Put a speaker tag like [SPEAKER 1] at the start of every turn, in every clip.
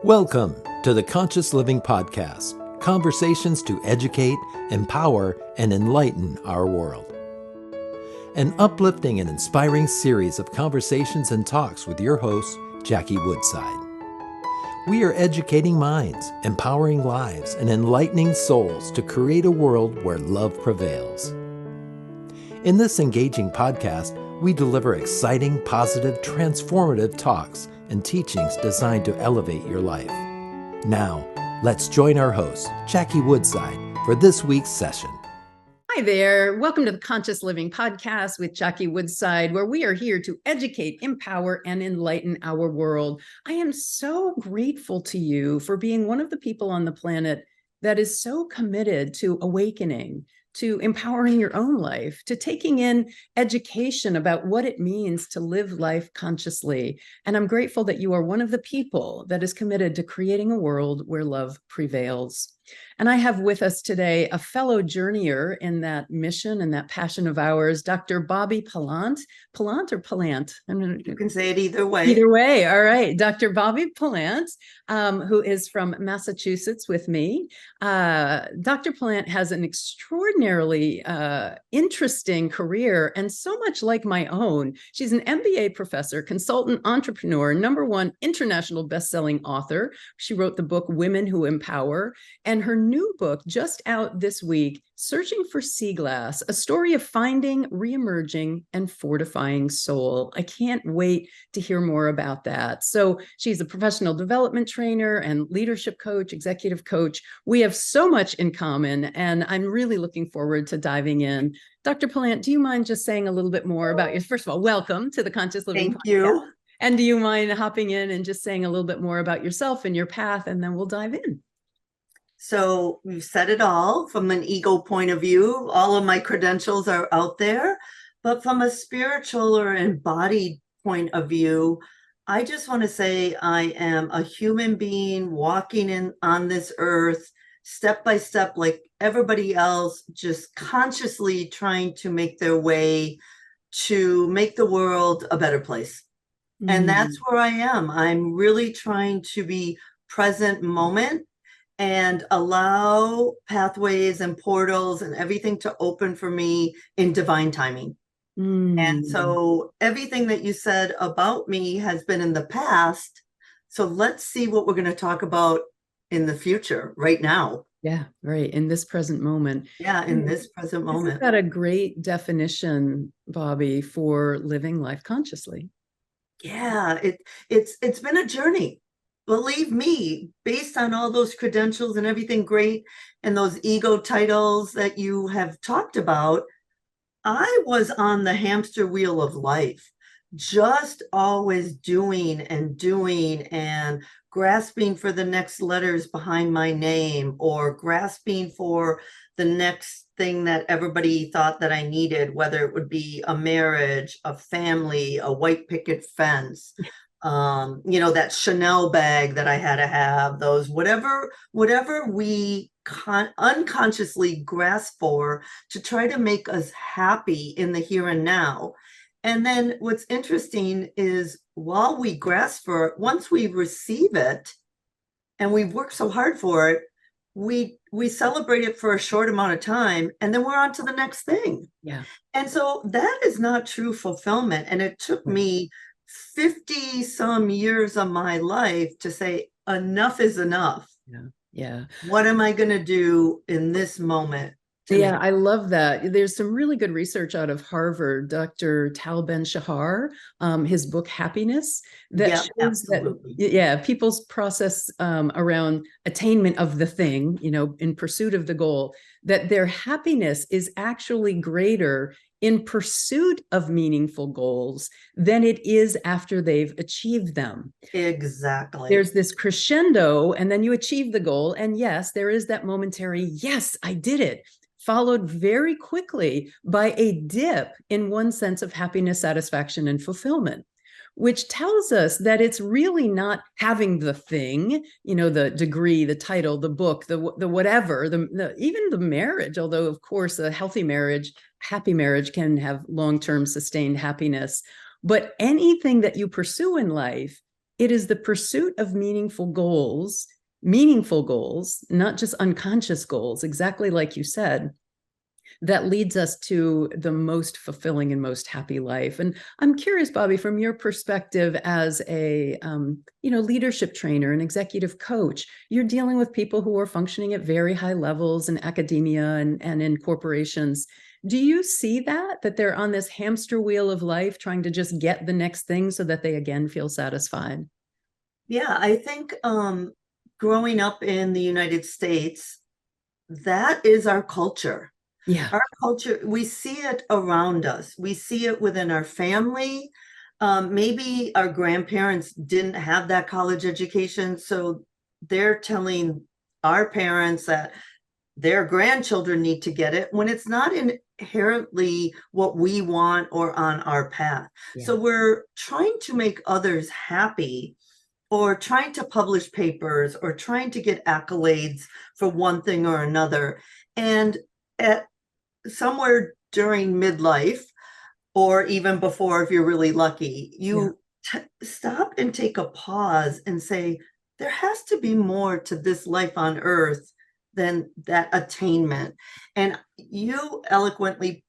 [SPEAKER 1] Welcome to the Conscious Living Podcast, conversations to educate, empower, and enlighten our world. An uplifting and inspiring series of conversations and talks with your host, Jackie Woodside. We are educating minds, empowering lives, and enlightening souls to create a world where love prevails. In this engaging podcast, we deliver exciting, positive, transformative talks and teachings designed to elevate your life. Now, let's join our host, Jackie Woodside, for this week's session.
[SPEAKER 2] Hi there. Welcome to the Conscious Living Podcast with Jackie Woodside, where we are here to educate, empower, and enlighten our world. I am so grateful to you for being one of the people on the planet that is so committed to awakening, to empowering your own life, to taking in education about what it means to live life consciously. And I'm grateful that you are one of the people that is committed to creating a world where love prevails. And I have with us today a fellow journeyer in that mission and that passion of ours, Dr. Bobby Pellant. Pellant or Pellant?
[SPEAKER 3] You can say it either way.
[SPEAKER 2] Either way. All right. Dr. Bobby Pellant, who is from Massachusetts with me. Dr. Pellant has an extraordinarily interesting career and so much like my own. She's an MBA professor, consultant, entrepreneur, #1 international best-selling author. She wrote the book Women Who Empower, and her new book just out this week, Searching for Sea Glass, a story of finding, reemerging, and fortifying soul. I can't wait to hear more about that. So she's a professional development trainer and leadership coach, executive coach. We have so much in common, and I'm really looking forward to diving in. Dr. Pellant, do you mind just saying a little bit more about your, first of all, welcome to the Conscious Living Podcast.
[SPEAKER 3] Thank you.
[SPEAKER 2] And do you mind hopping in and just saying a little bit more about yourself and your path, and then we'll dive in.
[SPEAKER 3] So we've said it all from an ego point of view. All of my credentials are out there, but from a spiritual or embodied point of view, I just want to say I am a human being walking on this earth, step by step, like everybody else, just consciously trying to make their way to make the world a better place. And that's where I am. I'm really trying to be present moment and allow pathways and portals and everything to open for me in divine timing. And so everything that you said about me has been in the past. So let's see what we're going to talk about in the future right now.
[SPEAKER 2] Yeah, right. In this present moment.
[SPEAKER 3] Yeah, in this present moment.
[SPEAKER 2] Isn't that a great definition, Bobby, for living life consciously?
[SPEAKER 3] Yeah, it's been a journey. Believe me, based on all those credentials and everything great and those ego titles that you have talked about, I was on the hamster wheel of life, just always doing and grasping for the next letters behind my name, or grasping for the next thing that everybody thought that I needed, whether it would be a marriage, a family, a white picket fence, that Chanel bag that I had to have, those whatever we unconsciously grasp for to try to make us happy in the here and now. And then what's interesting is while we grasp for it, once we receive it and we've worked so hard for it, we celebrate it for a short amount of time, and then we're on to the next thing.
[SPEAKER 2] Yeah.
[SPEAKER 3] And so that is not true fulfillment. And it took me 50 some years of my life to say enough is enough.
[SPEAKER 2] Yeah.
[SPEAKER 3] What am I going to do in this moment?
[SPEAKER 2] Yeah, I love that. There's some really good research out of Harvard, Dr. Tal Ben-Shahar, his book Happiness, that shows that people's process around attainment of the thing, in pursuit of the goal, that their happiness is actually greater in pursuit of meaningful goals than it is after they've achieved them.
[SPEAKER 3] Exactly.
[SPEAKER 2] There's this crescendo, and then you achieve the goal. And yes, there is that momentary, yes, I did it, followed very quickly by a dip in one sense of happiness, satisfaction, and fulfillment, which tells us that it's really not having the thing, the degree, the title, the book, the whatever, even the marriage, although of course a healthy marriage, happy marriage can have long-term sustained happiness. But anything that you pursue in life it is the pursuit of meaningful goals, not just unconscious goals, exactly like you said, that leads us to the most fulfilling and most happy life. And I'm curious, Bobby, from your perspective as a leadership trainer, an executive coach, you're dealing with people who are functioning at very high levels in academia and in corporations. Do you see that they're on this hamster wheel of life trying to just get the next thing so that they again feel satisfied?
[SPEAKER 3] Yeah, I think growing up in the United States, that is our culture.
[SPEAKER 2] Yeah.
[SPEAKER 3] Our culture, we see it around us. We see it within our family. Maybe our grandparents didn't have that college education, so they're telling our parents that their grandchildren need to get it when it's not inherently what we want or on our path.
[SPEAKER 2] Yeah.
[SPEAKER 3] So we're trying to make others happy, or trying to publish papers, or trying to get accolades for one thing or another. And at somewhere during midlife, or even before, if you're really lucky, you stop and take a pause and say, there has to be more to this life on earth than that attainment. And you eloquently,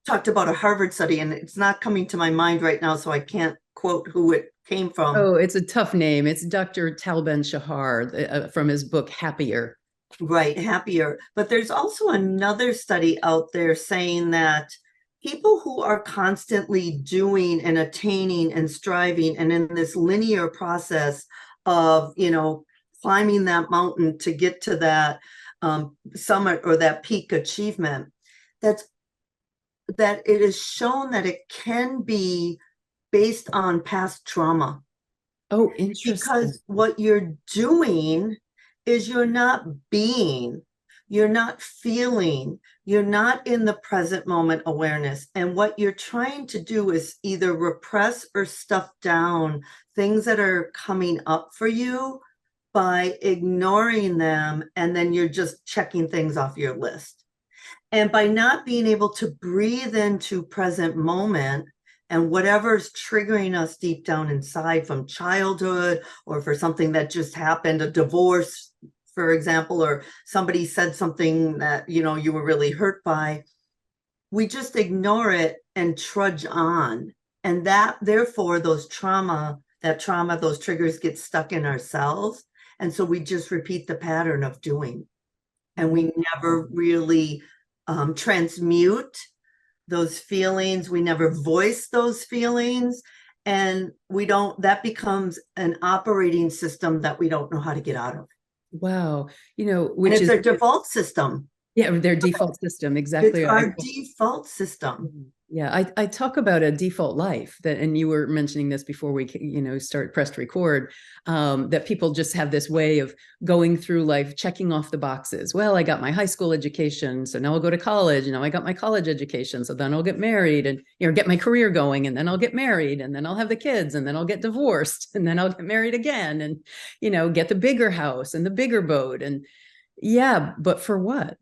[SPEAKER 3] talked about a Harvard study, and it's not coming to my mind right now, so I can't quote who it came from.
[SPEAKER 2] Oh, it's a tough name. It's Dr. Tal Ben-Shahar from his book, Happier.
[SPEAKER 3] Right, Happier. But there's also another study out there saying that people who are constantly doing and attaining and striving and in this linear process of, climbing that mountain to get to that summit or that peak achievement, that it is shown that it can be based on past trauma.
[SPEAKER 2] Oh, interesting.
[SPEAKER 3] Because what you're doing is you're not being, you're not feeling, you're not in the present moment awareness. And what you're trying to do is either repress or stuff down things that are coming up for you by ignoring them. And then you're just checking things off your list. And by not being able to breathe into present moment, and whatever's triggering us deep down inside from childhood, or for something that just happened, a divorce, for example, or somebody said something that, you were really hurt by, we just ignore it and trudge on. And that, therefore, those those triggers get stuck in ourselves. And so we just repeat the pattern of doing. And we never really transmute those feelings. We never voice those feelings. And that becomes an operating system that we don't know how to get out of.
[SPEAKER 2] Wow.
[SPEAKER 3] Which is their default system.
[SPEAKER 2] Yeah, their default system. Exactly.
[SPEAKER 3] It's our default system.
[SPEAKER 2] Yeah, I talk about a default life and you were mentioning this before we, pressed record, that people just have this way of going through life, checking off the boxes. Well, I got my high school education, so now I'll go to college. I got my college education, so then I'll get married and, get my career going, and then I'll get married, and then I'll have the kids, and then I'll get divorced, and then I'll get married again, and, get the bigger house and the bigger boat. And yeah, but for what?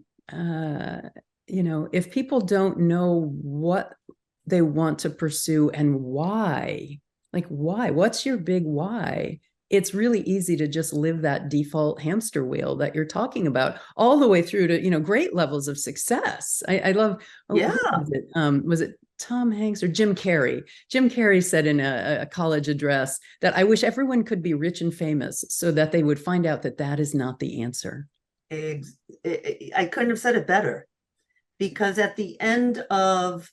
[SPEAKER 2] If people don't know what they want to pursue and why, what's your big why? It's really easy to just live that default hamster wheel that you're talking about, all the way through to, great levels of success. I love, was it Tom Hanks or Jim Carrey? Jim Carrey said in a college address that I wish everyone could be rich and famous so that they would find out that is not the answer.
[SPEAKER 3] I couldn't have said it better, because at the end of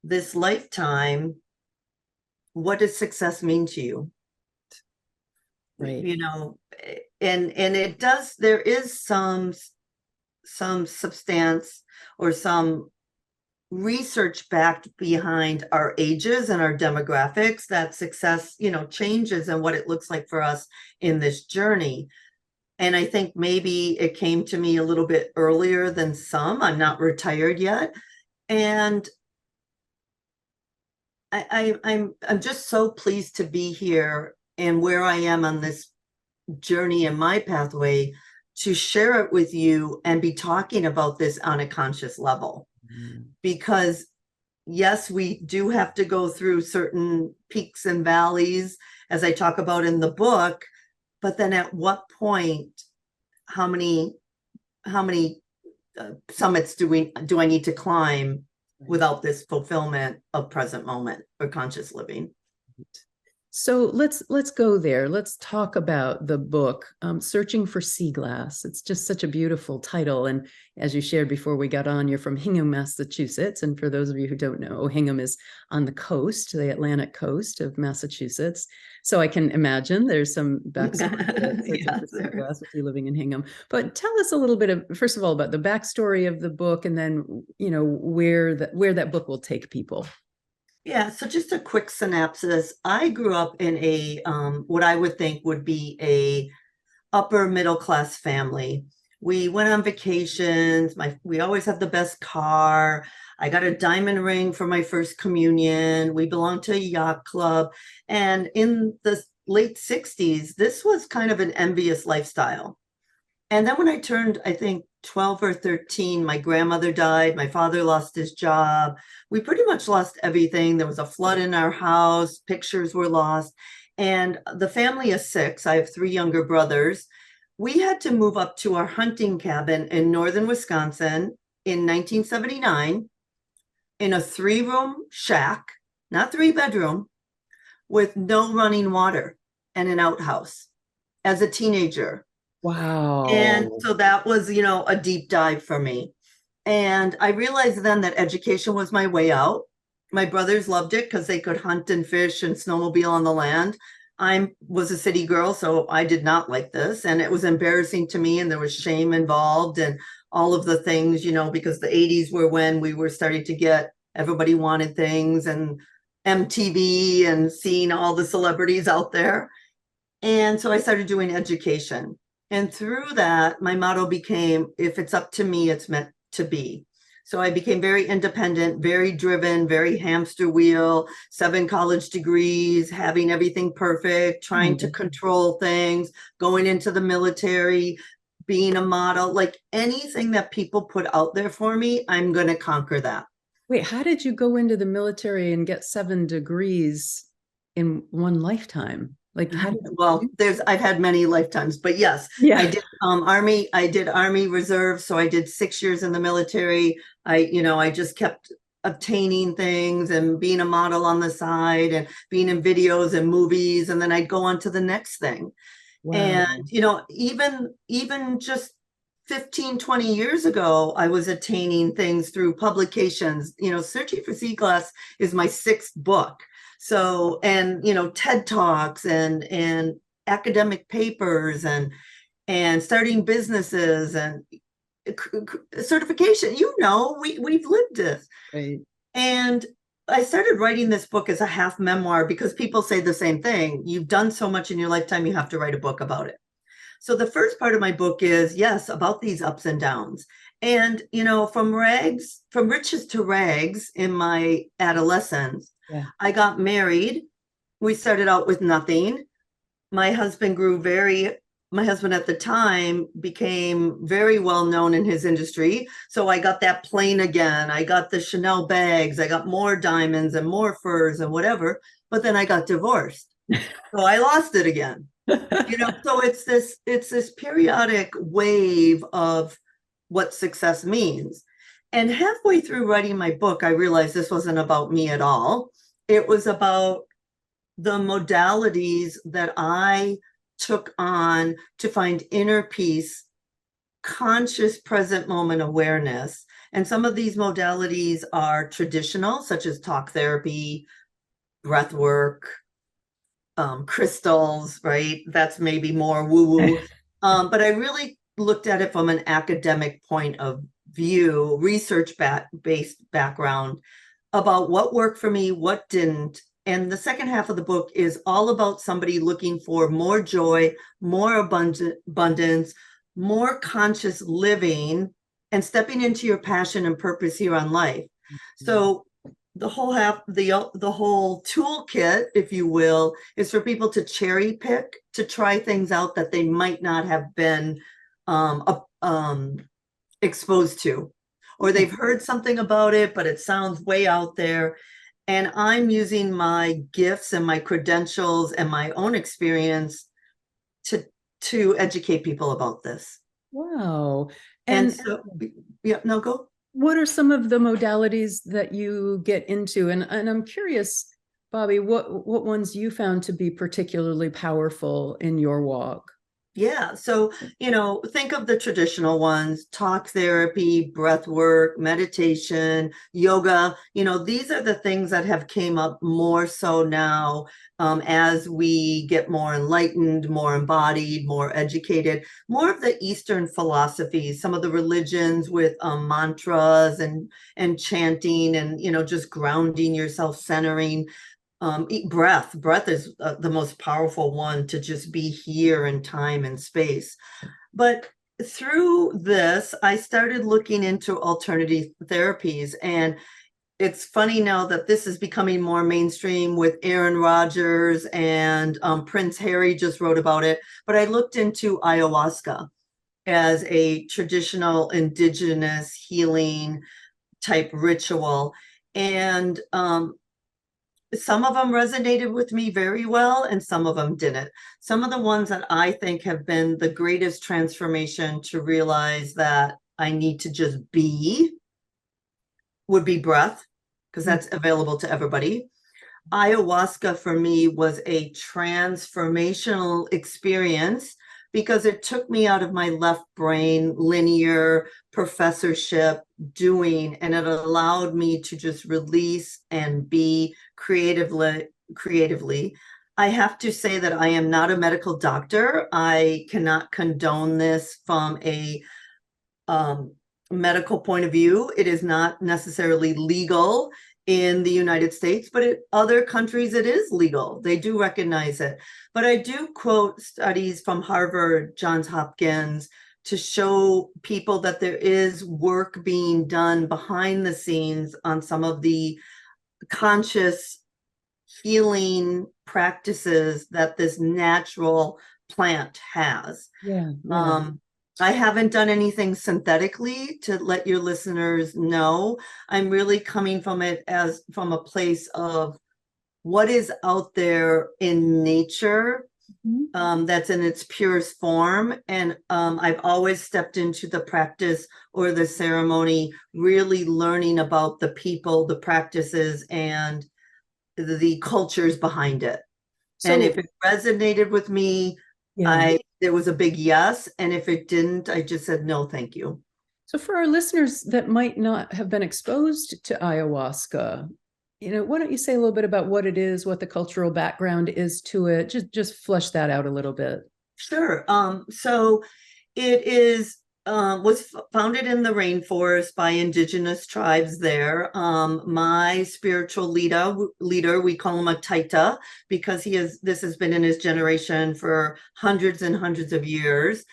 [SPEAKER 3] this lifetime, what does success mean to you?
[SPEAKER 2] Right.
[SPEAKER 3] And it does, there is some substance or some research backed behind our ages and our demographics that success, changes and what it looks like for us in this journey. And I think maybe it came to me a little bit earlier than some. I'm not retired yet. And I'm just so pleased to be here and where I am on this journey in my pathway to share it with you and be talking about this on a conscious level. Because yes, we do have to go through certain peaks and valleys, as I talk about in the book, but then at what point, how many summits do I need to climb without this fulfillment of present moment or conscious living?
[SPEAKER 2] So let's go there. Let's talk about the book, Searching for Sea Glass. It's just such a beautiful title. And as you shared before we got on, you're from Hingham, Massachusetts. And for those of you who don't know, Hingham is on the coast, the Atlantic coast of Massachusetts. So I can imagine there's some backstory to Searching for Sea Glass with you living in Hingham. But tell us a little bit of, first of all, about the backstory of the book, and then, you know, where that book will take people.
[SPEAKER 3] Yeah, so just a quick synopsis. I grew up in a what I would think would be a upper middle class family. We went on vacations. We always had the best car. I got a diamond ring for my first communion. We belonged to a yacht club. And in the late 60s, this was kind of an envious lifestyle. And then when I turned, I think, 12 or 13, my grandmother died. My father lost his job. We pretty much lost everything. There was a flood in our house. Pictures were lost. And the family of 6, I have 3 younger brothers. We had to move up to our hunting cabin in northern Wisconsin in 1979 in a 3-room shack, not 3-bedroom, with no running water and an outhouse as a teenager.
[SPEAKER 2] Wow.
[SPEAKER 3] And so that was, you know, a deep dive for me. And I realized then that education was my way out. My brothers loved it because they could hunt and fish and snowmobile on the land. I was a city girl, so I did not like this. And it was embarrassing to me, and there was shame involved and all of the things, you know, because the 80s were when we were starting to get, everybody wanted things, and MTV and seeing all the celebrities out there. And so I started doing education. And through that, my motto became, if it's up to me, it's meant to be. So I became very independent, very driven, very hamster wheel, 7 college degrees, having everything perfect, trying to control things, going into the military, being a model, like anything that people put out there for me, I'm going to conquer that.
[SPEAKER 2] Wait, how did you go into the military and get 7 degrees in one lifetime? Like, how did
[SPEAKER 3] well, I've had many lifetimes, but yes,
[SPEAKER 2] yeah.
[SPEAKER 3] I did Army Reserve. So I did 6 years in the military. I just kept obtaining things and being a model on the side and being in videos and movies. And then I'd go on to the next thing. Wow. And, even just 15, 20 years ago, I was attaining things through publications. Searching for Sea Glass is my 6th book. So, and, TED Talks and academic papers and starting businesses and certification, we've lived this.
[SPEAKER 2] Right.
[SPEAKER 3] And I started writing this book as a half memoir because people say the same thing. You've done so much in your lifetime, you have to write a book about it. So the first part of my book is, yes, about these ups and downs. And, from riches to rags in my adolescence, yeah. I got married. We started out with nothing. My husband at the time became very well known in his industry. So I got that plane again. I got the Chanel bags. I got more diamonds and more furs and whatever. But then I got divorced. So I lost it again. So it's this periodic wave of what success means. And halfway through writing my book, I realized this wasn't about me at all. It was about the modalities that I took on to find inner peace, conscious present moment awareness. And some of these modalities are traditional, such as talk therapy, breath work, crystals, right? That's maybe more woo-woo. But I really looked at it from an academic point of view, research-based background about what worked for me, what didn't. And the second half of the book is all about somebody looking for more joy, more abundance, more conscious living, and stepping into your passion and purpose here on life. Mm-hmm. So the whole toolkit, if you will, is for people to cherry pick, to try things out that they might not have been exposed to, or they've heard something about it, but it sounds way out there. And I'm using my gifts and my credentials and my own experience to educate people about this.
[SPEAKER 2] Wow.
[SPEAKER 3] And so, yeah, no, go.
[SPEAKER 2] What are some of the modalities that you get into? And I'm curious, Bobby, what ones you found to be particularly powerful in your walk?
[SPEAKER 3] Yeah. So, think of the traditional ones: talk therapy, breath work, meditation, yoga. These are the things that have came up more so now, as we get more enlightened, more embodied, more educated, more of the Eastern philosophies, some of the religions with mantras and chanting and, just grounding yourself, centering. Breath is the most powerful one, to just be here in time and space. But through this, I started looking into alternative therapies, and it's funny now that this is becoming more mainstream with Aaron Rodgers, and Prince Harry just wrote about it. But I looked into ayahuasca as a traditional indigenous healing type ritual, and some of them resonated with me very well, and some of them didn't. Some of the ones that I think have been the greatest transformation to realize that I need to just be would be breath, because that's available to everybody. Ayahuasca for me was a transformational experience, because it took me out of my left brain linear professorship doing, and it allowed me to just release and be creatively. I have to say that I am not a medical doctor. I cannot condone this from a medical point of view. It is not necessarily legal in the United States, but in other countries it is legal. They do recognize it. But I do quote studies from Harvard, Johns Hopkins, to show people that there is work being done behind the scenes on some of the conscious healing practices that this natural plant has.
[SPEAKER 2] Yeah.
[SPEAKER 3] I haven't done anything synthetically, to let your listeners know. I'm really coming from it as from a place of what is out there in nature, that's in its purest form. And I've always stepped into the practice or the ceremony really learning about the people, the practices, and the cultures behind it. And if it resonated with me, there was a big yes. And if it didn't, I just said, no, thank you.
[SPEAKER 2] So for our listeners that might not have been exposed to ayahuasca, why don't you say a little bit about what it is, what the cultural background is to it? Just flesh that out a little bit.
[SPEAKER 3] Sure. So it is was founded in the rainforest by indigenous tribes there. My spiritual leader, we call him a Taita, because this has been in his generation for hundreds and hundreds of years.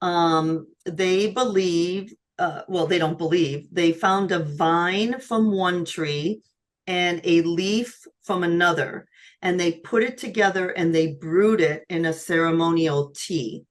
[SPEAKER 3] They believe, they don't believe, they found a vine from one tree and a leaf from another, and they put it together and they brewed it in a ceremonial tea.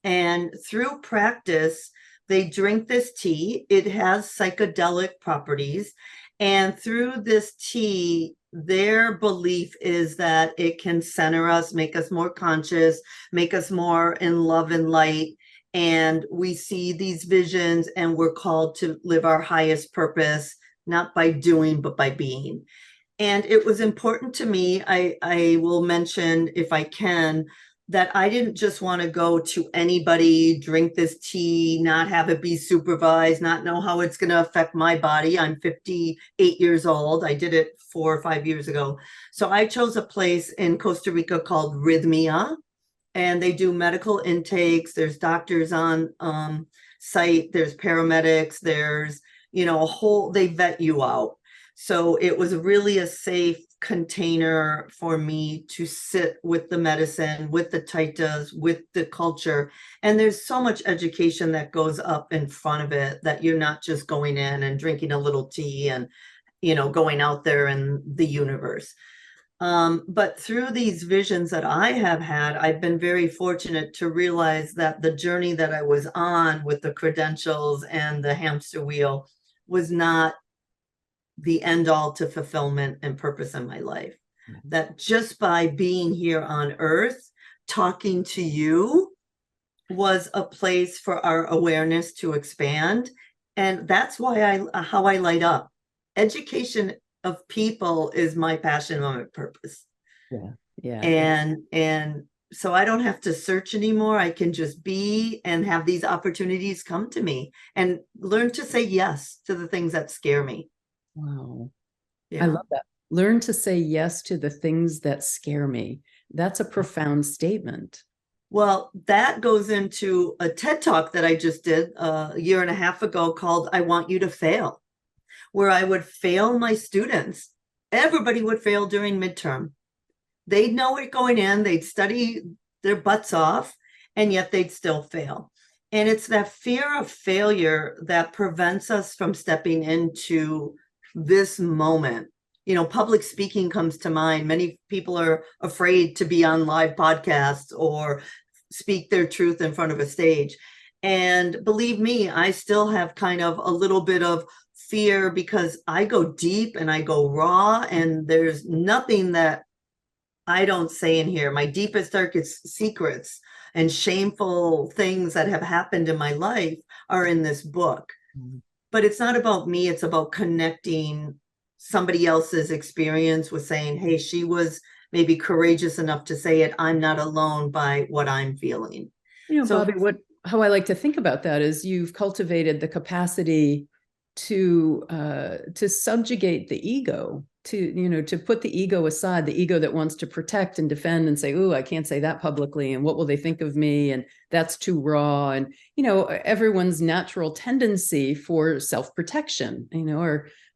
[SPEAKER 3] And through practice, they drink this tea. It has psychedelic properties. And through this tea, their belief is that it can center us, make us more conscious, make us more in love and light. And we see these visions, and we're called to live our highest purpose, not by doing, but by being. And it was important to me. I will mention, if I can, that I didn't just want to go to anybody, drink this tea, not have it be supervised, not know how it's going to affect my body. I'm 58 years old. I did it 4 or 5 years ago. So I chose a place in Costa Rica called Rhythmia, and they do medical intakes. There's doctors on site. There's paramedics. There's, they vet you out. So it was really a safe container for me to sit with the medicine, with the taitas, with the culture. And there's so much education that goes up in front of it, that you're not just going in and drinking a little tea and, going out there in the universe. But through these visions that I have had, I've been very fortunate to realize that the journey that I was on with the credentials and the hamster wheel was not the end all to fulfillment and purpose in my life. That just by being here on earth, talking to you, was a place for our awareness to expand. And that's why how I light up. Education of people is my passion and my purpose.
[SPEAKER 2] Yeah.
[SPEAKER 3] And so I don't have to search anymore. I can just be and have these opportunities come to me and learn to say yes to the things that scare me.
[SPEAKER 2] Wow.
[SPEAKER 3] Yeah.
[SPEAKER 2] I love that. Learn to say yes to the things that scare me. That's a profound statement.
[SPEAKER 3] Well, that goes into a TED Talk that I just did a year and a half ago called I Want You to Fail, where I would fail my students. Everybody would fail during midterm. They'd know it going in, they'd study their butts off, and yet they'd still fail. And it's that fear of failure that prevents us from stepping into this moment. Public speaking comes to mind. Many people are afraid to be on live podcasts or speak their truth in front of a stage. And believe me, I still have kind of a little bit of fear because I go deep and I go raw, and there's nothing that I don't say in here. My deepest, darkest secrets and shameful things that have happened in my life are in this book. But it's not about me. It's about connecting somebody else's experience with saying, hey, she was maybe courageous enough to say it. I'm not alone by what I'm feeling.
[SPEAKER 2] Bobby, how I like to think about that is you've cultivated the capacity to subjugate the ego, to put the ego aside, the ego that wants to protect and defend and say, oh, I can't say that publicly, and what will they think of me, and that's too raw. And everyone's natural tendency for self-protection.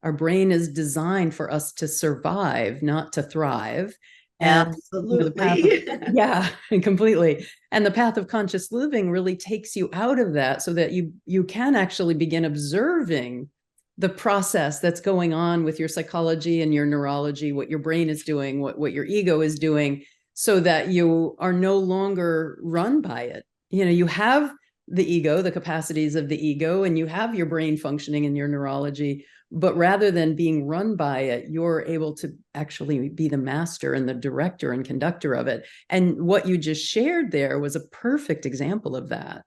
[SPEAKER 2] Our brain is designed for us to survive, not to thrive. And
[SPEAKER 3] absolutely.
[SPEAKER 2] Yeah, completely. And the path of conscious living really takes you out of that so that you can actually begin observing the process that's going on with your psychology and your neurology, what your brain is doing, what your ego is doing, so that you are no longer run by it. You have the ego, the capacities of the ego, and you have your brain functioning in your neurology. But rather than being run by it, you're able to actually be the master and the director and conductor of it. And what you just shared there was a perfect example of that.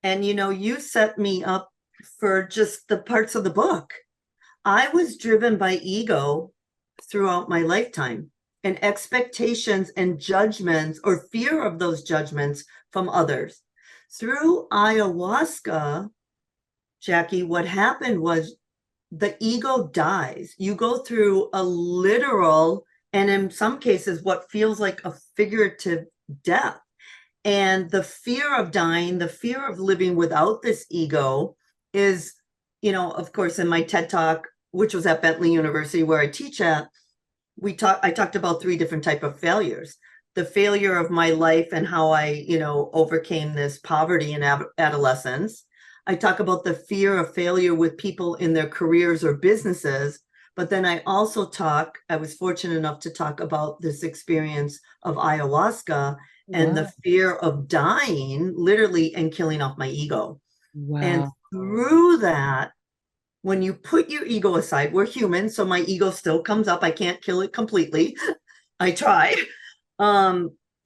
[SPEAKER 3] And, you set me up for just the parts of the book. I was driven by ego throughout my lifetime, and expectations and judgments or fear of those judgments from others. Through ayahuasca, Jackie, what happened was the ego dies. You go through a literal, and in some cases, what feels like a figurative death. And the fear of dying, the fear of living without this ego is, of course, in my TED Talk, which was at Bentley University where I teach at, I talked about 3 different types of failures. The failure of my life and how I, overcame this poverty in adolescence. I talk about the fear of failure with people in their careers or businesses, but then I also I was fortunate enough to talk about this experience of ayahuasca and the fear of dying, literally, and killing off my ego.
[SPEAKER 2] Wow.
[SPEAKER 3] And through that, when you put your ego aside, we're human, so my ego still comes up. I can't kill it completely. I try.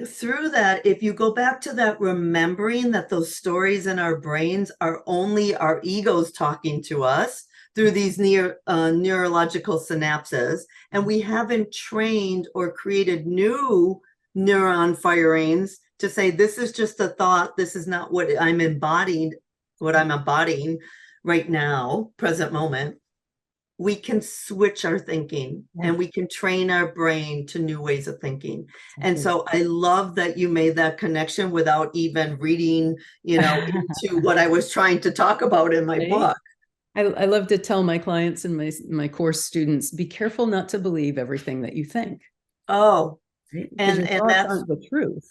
[SPEAKER 3] Through that, if you go back to that, remembering that those stories in our brains are only our egos talking to us through these neurological synapses, and we haven't trained or created new neuron firings to say, this is just a thought, this is not what I'm embodying right now, present moment. We can switch our thinking, and we can train our brain to new ways of thinking. And so I love that you made that connection without even reading, into what I was trying to talk about in my book.
[SPEAKER 2] I love to tell my clients and my course students, be careful not to believe everything that you think.
[SPEAKER 3] Oh,
[SPEAKER 2] right?
[SPEAKER 3] and that's
[SPEAKER 2] the truth.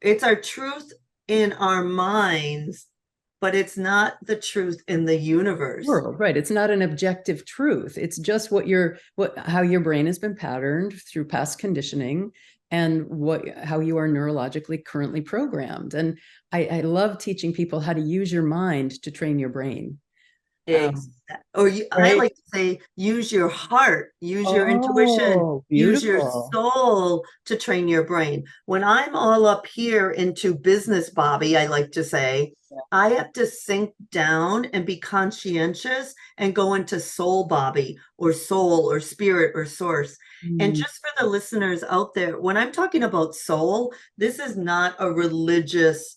[SPEAKER 3] It's our truth in our minds, but it's not the truth in the universe.
[SPEAKER 2] World, right? It's not an objective truth. It's just how your brain has been patterned through past conditioning, and how you are neurologically currently programmed. And I love teaching people how to use your mind to train your brain.
[SPEAKER 3] Ex- I
[SPEAKER 2] Right?
[SPEAKER 3] like to say, use your heart, use your intuition,
[SPEAKER 2] Oh,
[SPEAKER 3] use your
[SPEAKER 2] beautiful.
[SPEAKER 3] soul to train your brain. When I'm all up here into business, Bobby, I like to say, I have to sink down and be conscientious and go into soul, Bobby, or soul, or spirit, or source. And
[SPEAKER 2] Mm,
[SPEAKER 3] just for the listeners out there, when I'm talking about soul, this is not a religious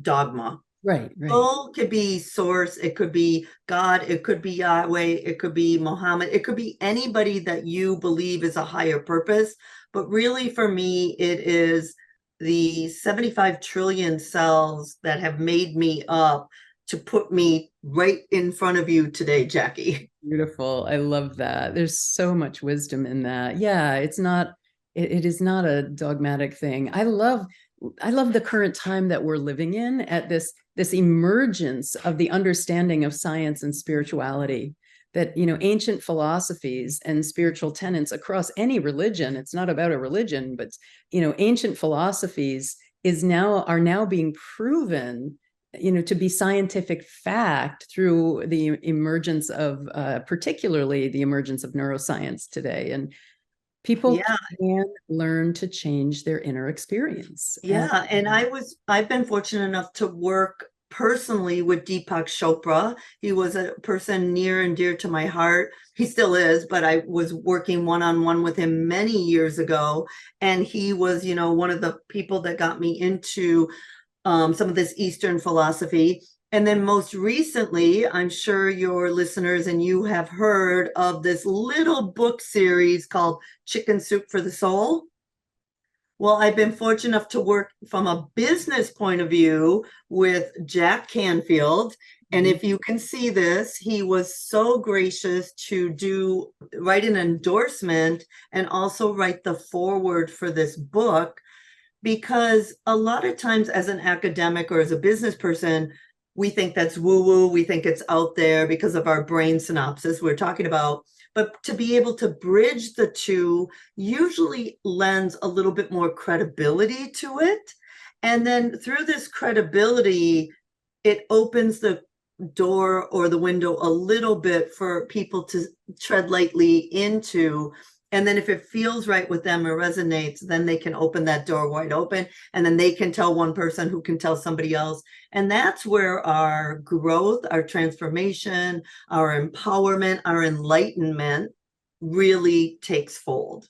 [SPEAKER 3] dogma.
[SPEAKER 2] right, right.
[SPEAKER 3] Soul could be source, it could be God, it could be Yahweh, it could be Muhammad, it could be anybody that you believe is a higher purpose. But really, for me, it is the 75 trillion cells that have made me up to put me right in front of you today, Jackie.
[SPEAKER 2] Beautiful. I love that. There's so much wisdom in that. Yeah, it is not a dogmatic thing. I love the current time that we're living in at this emergence of the understanding of science and spirituality, that ancient philosophies and spiritual tenets across any religion, it's not about a religion, but ancient philosophies are now being proven to be scientific fact through the emergence of particularly the emergence of neuroscience today. And people
[SPEAKER 3] Yeah,
[SPEAKER 2] can learn to change their inner experience.
[SPEAKER 3] yeah. And I've been fortunate enough to work personally with Deepak Chopra. He was a person near and dear to my heart. He still is, but I was working one-on-one with him many years ago. And he was, one of the people that got me into some of this Eastern philosophy. And then most recently, I'm sure your listeners and you have heard of this little book series called Chicken Soup for the Soul. Well, I've been fortunate enough to work from a business point of view with Jack Canfield. And if you can see this, he was so gracious to write an endorsement and also write the foreword for this book, because a lot of times as an academic or as a business person, we think that's woo-woo, we think it's out there because of our brain synopsis we're talking about. But to be able to bridge the two usually lends a little bit more credibility to it. And then through this credibility, it opens the door or the window a little bit for people to tread lightly into. And then if it feels right with them or resonates, then they can open that door wide open. And then they can tell one person who can tell somebody else. And that's where our growth, our transformation, our empowerment, our enlightenment really takes fold.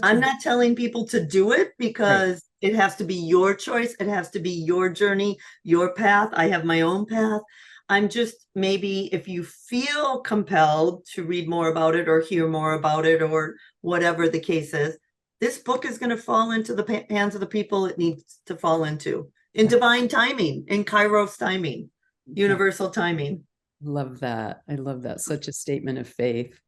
[SPEAKER 3] I'm not telling people to do it because it has to be your choice. It has to be your journey, your path. I have my own path. I'm just, maybe if you feel compelled to read more about it or hear more about it or whatever the case is, this book is going to fall into the hands of the people it needs to fall into, in divine timing, in Kairos timing, universal timing.
[SPEAKER 2] Love that. I love that. Such a statement of faith.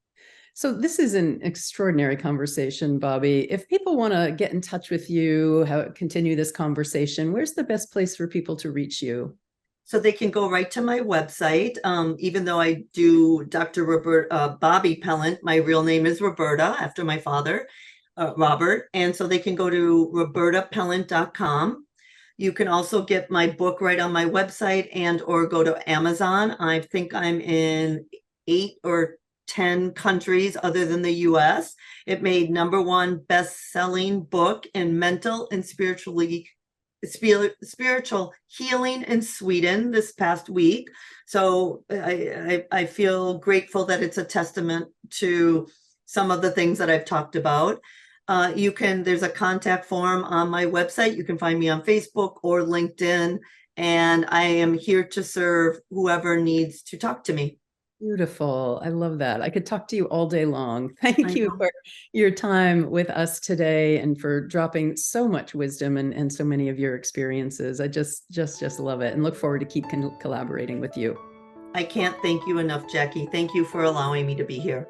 [SPEAKER 2] So this is an extraordinary conversation, Bobby. If people want to get in touch with you, continue this conversation, where's the best place for people to reach you?
[SPEAKER 3] So they can go right to my website. Even though I do Dr. Bobby Pellant, my real name is Roberta, after my father, Robert. And so they can go to robertapellant.com. You can also get my book right on my website and or go to Amazon. I think I'm in 8 or 10 countries other than the US. It made #1 best-selling book in mental and spiritual healing in Sweden this past week. So I feel grateful that it's a testament to some of the things that I've talked about. There's a contact form on my website. You can find me on Facebook or LinkedIn, and I am here to serve whoever needs to talk to me.
[SPEAKER 2] Beautiful. I love that. I could talk to you all day long. Thank you for your time with us today and for dropping so much wisdom and so many of your experiences. I just love it and look forward to keep collaborating with you.
[SPEAKER 3] I can't thank you enough, Jackie. Thank you for allowing me to be here.